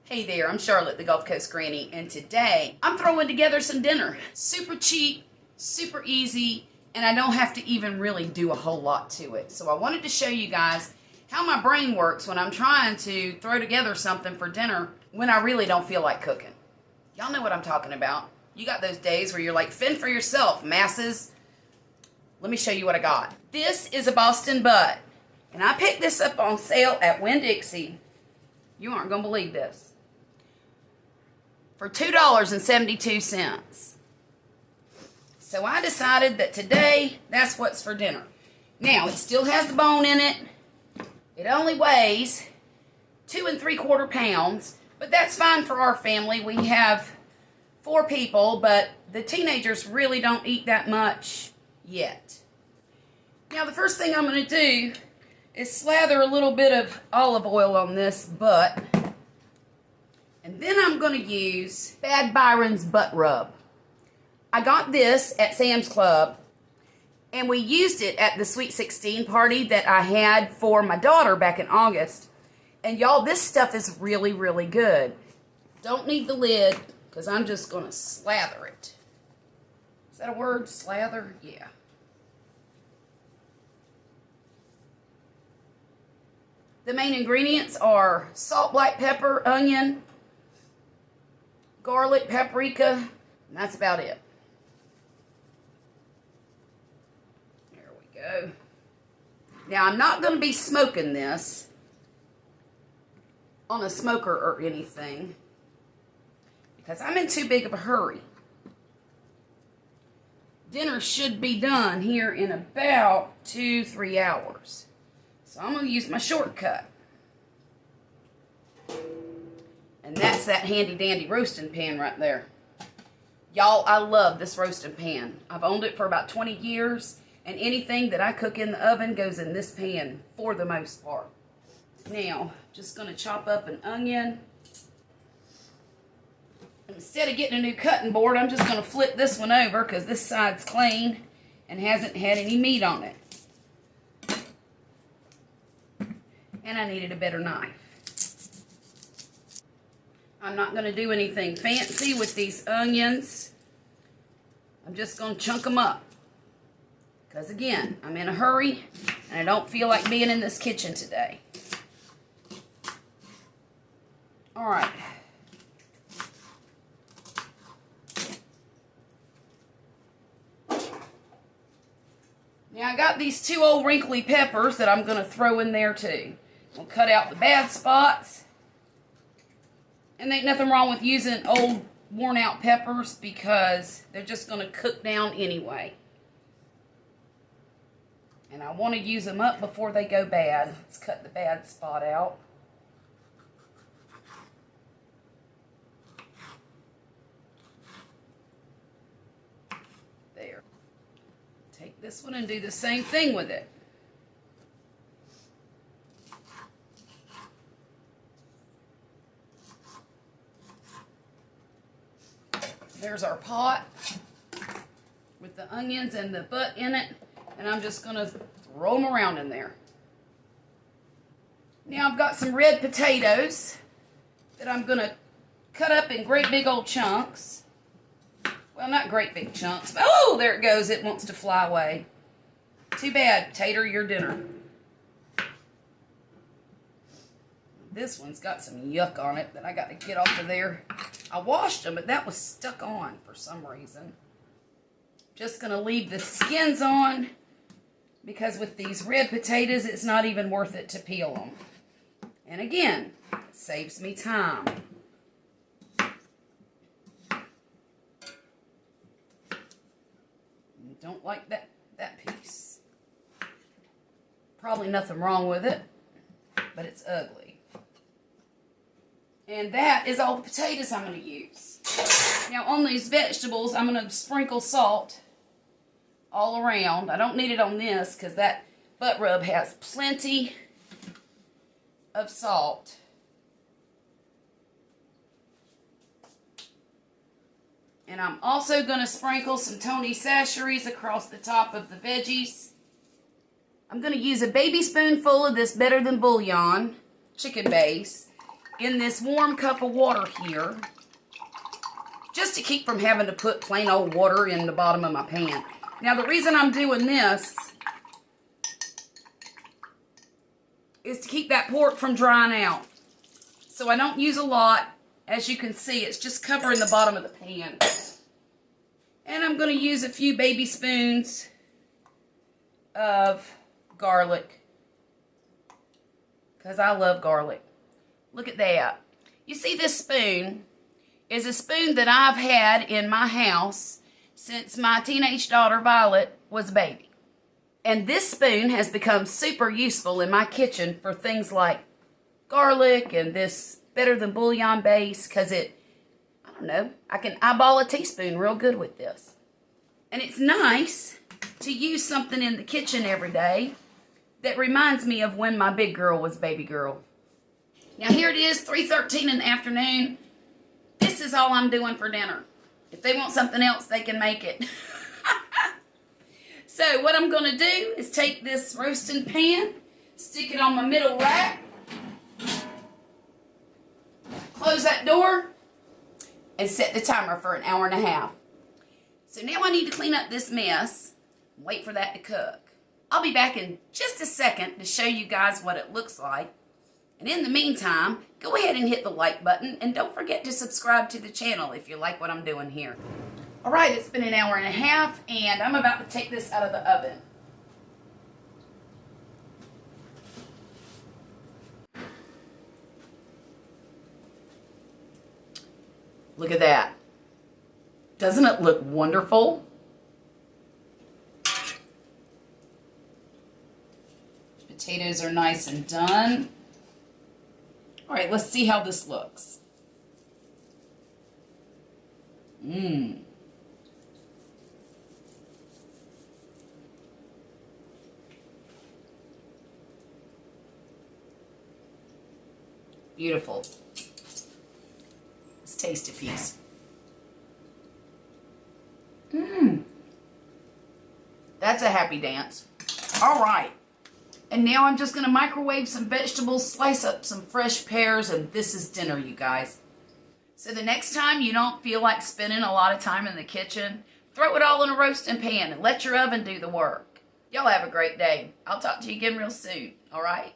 Hey there, I'm Charlotte, the Gulf Coast Granny, and today I'm throwing together some dinner. Super cheap, super easy, and I don't have to even really do a whole lot to it. So I wanted to show you guys how my brain works when I'm trying to throw together something for dinner when I really don't feel like cooking. Y'all know what I'm talking about. You got those days where you're like, fend for yourself, masses. Let me show you what I got. This is a Boston butt, and I picked this up on sale at Winn-Dixie. You aren't going to believe this. For $2.72. So I decided that today, that's what's for dinner. Now, it still has the bone in it. It only weighs 2 3/4 pounds, but that's fine for our family. We have 4 people, but the teenagers really don't eat that much yet. Now, the first thing I'm going to do is slather a little bit of olive oil on this butt. And then I'm going to use Bad Byron's butt rub. I got this at Sam's Club, and we used it at the Sweet 16 party that I had for my daughter back in August. And y'all, this stuff is really, really good. Don't need the lid, because I'm just going to slather it. Is that a word? Slather? Yeah. The main ingredients are salt, black pepper, onion, garlic, paprika, and that's about it. There we go. Now, I'm not going to be smoking this on a smoker or anything because I'm in too big of a hurry. Dinner should be done here in about 2-3 hours. So I'm going to use my shortcut. And that's that handy dandy roasting pan right there. Y'all, I love this roasting pan. I've owned it for about 20 years. And anything that I cook in the oven goes in this pan for the most part. Now, just going to chop up an onion. Instead of getting a new cutting board, I'm just going to flip this one over because this side's clean and hasn't had any meat on it. And I needed a better knife. I'm not going to do anything fancy with these onions. I'm just going to chunk them up. Because again, I'm in a hurry and I don't feel like being in this kitchen today. Alright. Now I got these 2 old wrinkly peppers that I'm going to throw in there too. I'll cut out the bad spots. And there ain't nothing wrong with using old, worn-out peppers because they're just going to cook down anyway. And I want to use them up before they go bad. Let's cut the bad spot out. There. Take this one and do the same thing with it. There's our pot with the onions and the butt in it, and I'm just going to throw them around in there. Now I've got some red potatoes that I'm going to cut up in great big old chunks. Well, not great big chunks. But, oh, there it goes. It wants to fly away. Too bad, tater, your dinner. This one's got some yuck on it that I got to get off of there. I washed them, but that was stuck on for some reason. Just going to leave the skins on because with these red potatoes, it's not even worth it to peel them. And again, it saves me time. Don't like that piece. Probably nothing wrong with it, but it's ugly. And that is all the potatoes I'm going to use. Now on these vegetables, I'm going to sprinkle salt all around. I don't need it on this because that butt rub has plenty of salt. And I'm also going to sprinkle some Tony Chachere's across the top of the veggies. I'm going to use a baby spoonful of this Better Than Bouillon chicken base. in this warm cup of water here, just to keep from having to put plain old water in the bottom of my pan. Now, the reason I'm doing this is to keep that pork from drying out. So I don't use a lot. As you can see, it's just covering the bottom of the pan. And I'm going to use a few baby spoons of garlic, because I love garlic. Look at that. You see, this spoon is a spoon that I've had in my house since my teenage daughter Violet was a baby. And this spoon has become super useful in my kitchen for things like garlic and this better than bouillon base, because I don't know, I can eyeball a teaspoon real good with this. And it's nice to use something in the kitchen every day that reminds me of when my big girl was baby girl. Now here it is, 3:13 in the afternoon. This is all I'm doing for dinner. If they want something else, they can make it. So what I'm going to do is take this roasting pan, stick it on my middle rack, close that door, and set the timer for 1.5 hours. So now I need to clean up this mess and wait for that to cook. I'll be back in just a second to show you guys what it looks like. And in the meantime, go ahead and hit the like button, and don't forget to subscribe to the channel if you like what I'm doing here. All right, it's been 1.5 hours, and I'm about to take this out of the oven. Look at that. Doesn't it look wonderful? Potatoes are nice and done. All right, let's see how this looks. Beautiful. Let's taste a piece. That's a happy dance. All right. And now I'm just going to microwave some vegetables, slice up some fresh pears, and this is dinner, you guys. So the next time you don't feel like spending a lot of time in the kitchen, throw it all in a roasting pan and let your oven do the work. Y'all have a great day. I'll talk to you again real soon. All right?